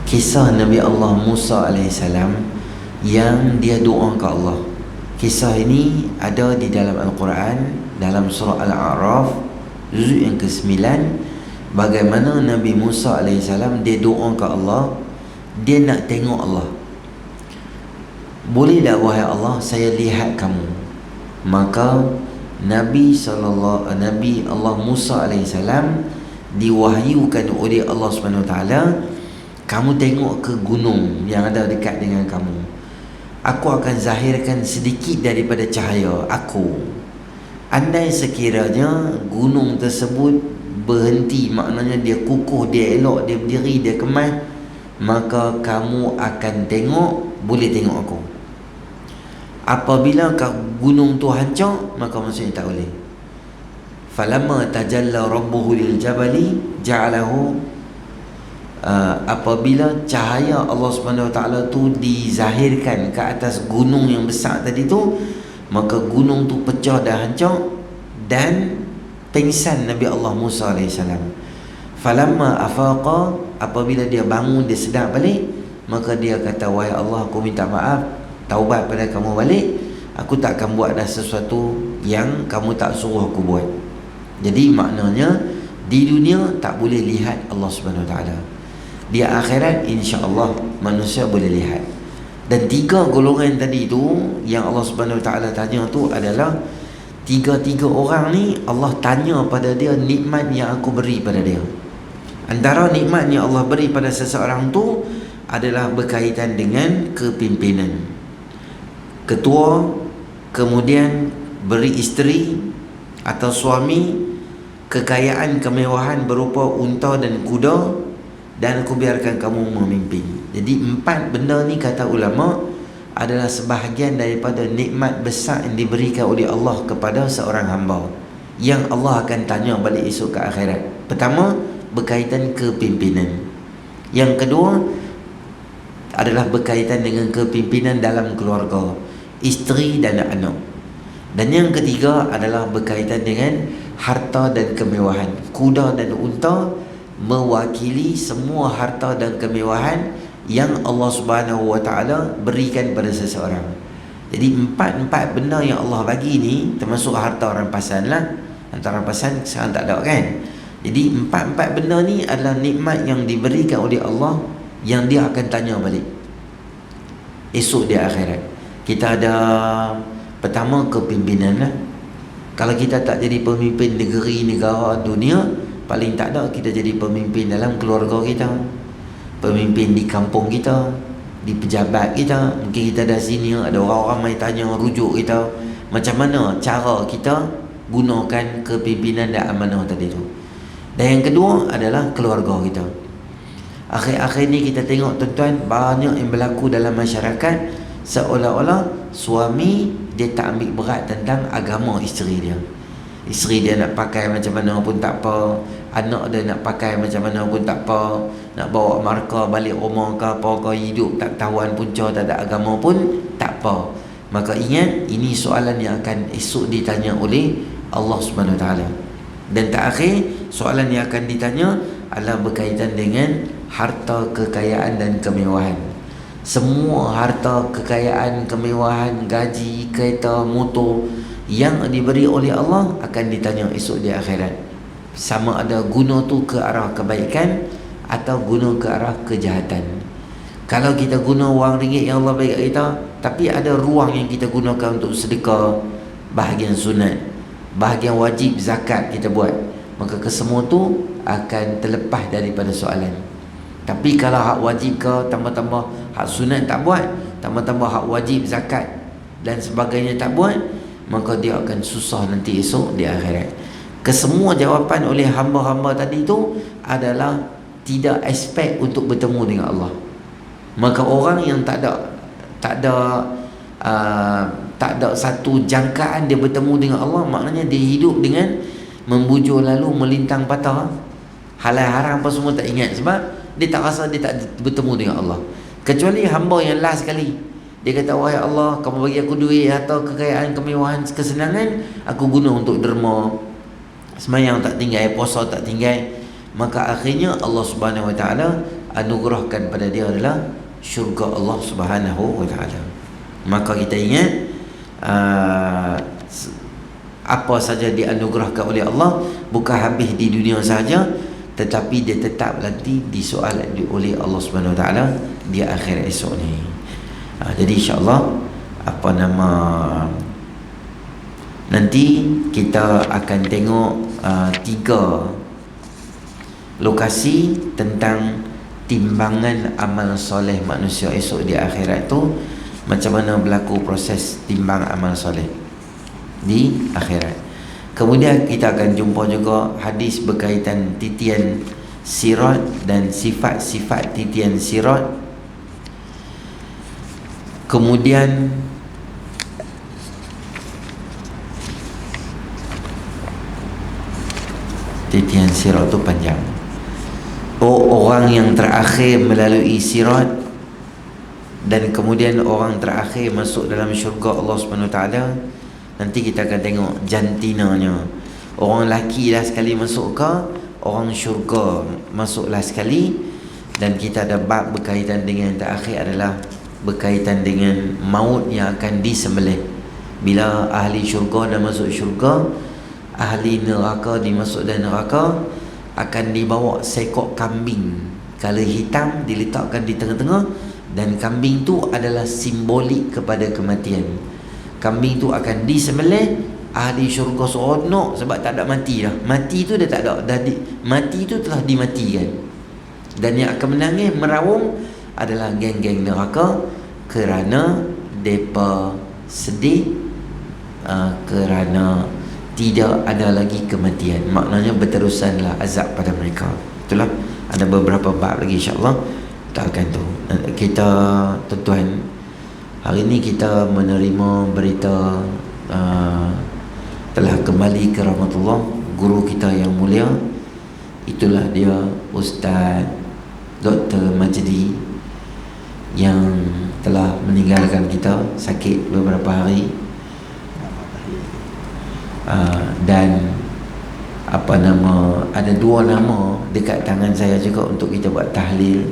kisah Nabi Allah Musa AS yang dia doa ke Allah, kisah ini ada di dalam Al-Quran, dalam surah Al-A'raf juzuk yang ke-9. Bagaimana Nabi Musa AS dia doa ke Allah, dia nak tengok Allah. Boleh tak wahai Allah, saya lihat kamu? Maka Nabi Allah Musa AS diwahyukan oleh Allah SWT, kamu tengok ke gunung yang ada dekat dengan kamu, aku akan zahirkan sedikit daripada cahaya aku. Andai sekiranya gunung tersebut berhenti, maknanya dia kukuh, dia elok, dia berdiri, dia kemas, maka kamu akan tengok, boleh tengok aku. Apabila gunung tu hancur, maka maksudnya tak boleh. Falamma tajalla rabbuhu lil jabali ja'alahu, apabila cahaya Allah Subhanahu Wa Taala tu dizahirkan ke atas gunung yang besar tadi tu, maka gunung tu pecah dan hancur, dan pingsan Nabi Allah Musa AS. Falamma afaqa, apabila dia bangun, dia sedar balik, maka dia kata, wahai Allah, aku minta maaf, taubat pada kamu balik, aku tak akan buat dah sesuatu yang kamu tak suruh aku buat. Jadi maknanya di dunia tak boleh lihat Allah Subhanahu Wa Taala. Di akhirat insya-Allah manusia boleh lihat. Dan tiga golongan tadi tu yang Allah Subhanahu Wa Taala tanya tu adalah tiga-tiga orang ni Allah tanya pada dia nikmat yang aku beri pada dia. Antara nikmat yang Allah beri pada seseorang tu adalah berkaitan dengan kepimpinan, ketua, kemudian beri isteri atau suami, kekayaan, kemewahan berupa unta dan kuda, dan aku biarkan kamu memimpin. Jadi 4 benda ni kata ulama adalah sebahagian daripada nikmat besar yang diberikan oleh Allah kepada seorang hamba, yang Allah akan tanya balik esok ke akhirat. Pertama, berkaitan kepimpinan. Yang kedua adalah berkaitan dengan kepimpinan dalam keluarga, isteri dan anak. Dan yang ketiga adalah berkaitan dengan harta dan kemewahan. Kuda dan unta mewakili semua harta dan kemewahan yang Allah Subhanahu Wa Taala berikan pada seseorang. Jadi 4 benda yang Allah bagi ni, termasuk harta rampasan lah. Harta rampasan sekarang tak ada kan. Jadi 4 benda ni adalah nikmat yang diberikan oleh Allah, yang dia akan tanya balik esok di akhirat. Kita ada pertama kepimpinan lah. Kalau kita tak jadi pemimpin negeri, negara, dunia, paling tak ada kita jadi pemimpin dalam keluarga kita, pemimpin di kampung kita, di pejabat kita. Mungkin kita dah sini, ada orang-orang mai tanya, rujuk kita macam mana cara kita gunakan kepimpinan dan amanah tadi tu. Dan yang kedua adalah keluarga kita. Akhir-akhir ni kita tengok tuan-tuan, banyak yang berlaku dalam masyarakat, seolah-olah suami dia tak ambil berat tentang agama isteri dia. Isteri dia nak pakai macam mana pun tak apa, anak dia nak pakai macam mana pun tak apa, nak bawa markah balik rumah ke apa ke, hidup tak tahuan punca, tak ada agama pun tak apa. Maka ingat, ini soalan yang akan esok ditanya oleh Allah Subhanahu Wa Taala. Dan terakhir, soalan yang akan ditanya adalah berkaitan dengan harta, kekayaan dan kemewahan. Semua harta, kekayaan, kemewahan, gaji, kereta, motor yang diberi oleh Allah akan ditanya esok di akhirat. Sama ada guna tu ke arah kebaikan atau guna ke arah kejahatan. Kalau kita guna wang ringgit yang Allah bagi kat kita, tapi ada ruang yang kita gunakan untuk sedekah, bahagian sunat, bahagian wajib zakat kita buat, maka kesemua tu akan terlepas daripada soalan. Tapi kalau hak wajib ke, tambah-tambah hak sunat tak buat, tambah-tambah hak wajib zakat dan sebagainya tak buat, maka dia akan susah nanti esok di akhirat. Kesemua jawapan oleh hamba-hamba tadi tu adalah tidak expect untuk bertemu dengan Allah. Maka orang yang tak ada satu jangkaan dia bertemu dengan Allah, maknanya dia hidup dengan membujur lalu melintang patah, halal haram apa semua tak ingat, sebab dia tak rasa dia tak bertemu dengan Allah. Kecuali hamba yang last sekali, dia kata, wahai Allah, kamu bagi aku duit atau kekayaan, kemewahan, kesenangan, aku guna untuk derma, semayang tak tinggal, puasa tak tinggal. Maka akhirnya Allah Subhanahu Wa Taala anugerahkan pada dia adalah syurga Allah Subhanahu Wa Taala. Maka kita ingat, apa saja dianugerahkan oleh Allah bukan habis di dunia saja, tetapi dia tetap nanti disoal oleh Allah Subhanahu Wa Taala di akhirat esok ni. Jadi insya-Allah nanti kita akan tengok 3 lokasi tentang timbangan amal soleh manusia esok di akhirat tu, macam mana berlaku proses timbang amal soleh di akhirat. Kemudian kita akan jumpa juga hadis berkaitan titian sirat dan sifat-sifat titian sirat. Kemudian titian sirat tu panjang. Orang yang terakhir melalui sirat dan kemudian orang terakhir masuk dalam syurga Allah Subhanahu Taala, nanti kita akan tengok jantinanya. Orang lelaki lah sekali masuk ke, orang syurga masuklah sekali. Dan kita ada bab berkaitan dengan terakhir adalah berkaitan dengan maut yang akan disembelih. Bila ahli syurga dah masuk syurga, ahli neraka dimasuk dan neraka, akan dibawa seekor kambing kala hitam diletakkan di tengah-tengah, dan kambing tu adalah simbolik kepada kematian. Kambing tu akan disembelih, ahli syurga seronok sebab tak ada mati dah. Mati tu dah tak ada, mati tu telah dimatikan. Dan yang akan menangis meraung adalah geng-geng neraka kerana depa sedih kerana tidak ada lagi kematian. Maknanya berterusanlah azab pada mereka. Itulah, ada beberapa bab lagi insya-Allah kita akan tu. Kita tuan-tuan, hari ini kita menerima berita telah kembali ke rahmatullah guru kita yang mulia. Itulah dia Ustaz Dr. Majdi yang telah meninggalkan kita, sakit beberapa hari. Dan ada 2 nama dekat tangan saya juga untuk kita buat tahlil.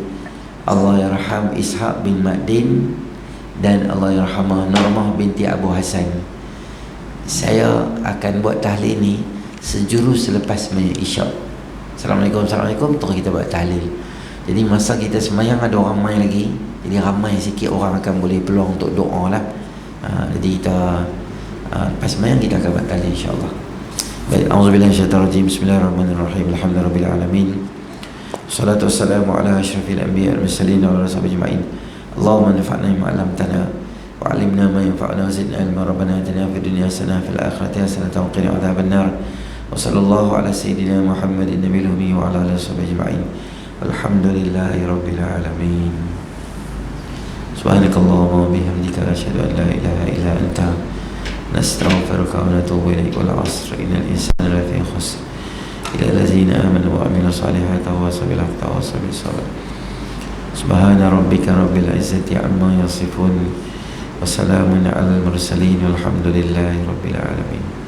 Allahyarham Ishaq bin Ma'din dan Allahyarhamah Normah binti Abu Hasan. Saya akan buat tahlil ni sejurus selepas isyak. Assalamualaikum, Assalamualaikum, terus kita buat tahlil. Jadi masa kita semayang ada orang ramai lagi, jadi ramai sikit orang akan boleh peluang untuk doa lah. Jadi kita lepas semayang kita akan buat tahlil insya-Allah. Baik, auzubillahi minasyaitonir rajim. Bismillahirrahmanirrahim. Alhamdulillahirabbil alamin. Wassalatu wassalamu ala asyrafil anbiya'i wal mursalin wa ala sahbihi ajma'in. Allahumma anfa'na bima 'allamtana wa 'allimna ma yanfa'una wa zidna ilma. Rabbana atina fid dunya hasanah wa fil akhirati hasanah wa qina adzabannar. Wa sallallahu ala sayyidina Muhammadin nabiyil ummi wa ala alihi washabbihi ajma'in. Alhamdulillahirabbil alamin. Subhanakallahumma wa bihamdika asyhadu an la ilaha illa anta nastaghfiruka wa natubu ilaik. Wal 'asr innal insana lafi khusr illa allazina amanu wa 'amilus solihati wa tawassaw bil haqqi wa tawassaw bis sabr. Subhana rabbika rabbil izzati amma yasifun wa Wassalamun ala al-mursalin. Alhamdulillahi rabbil alamin.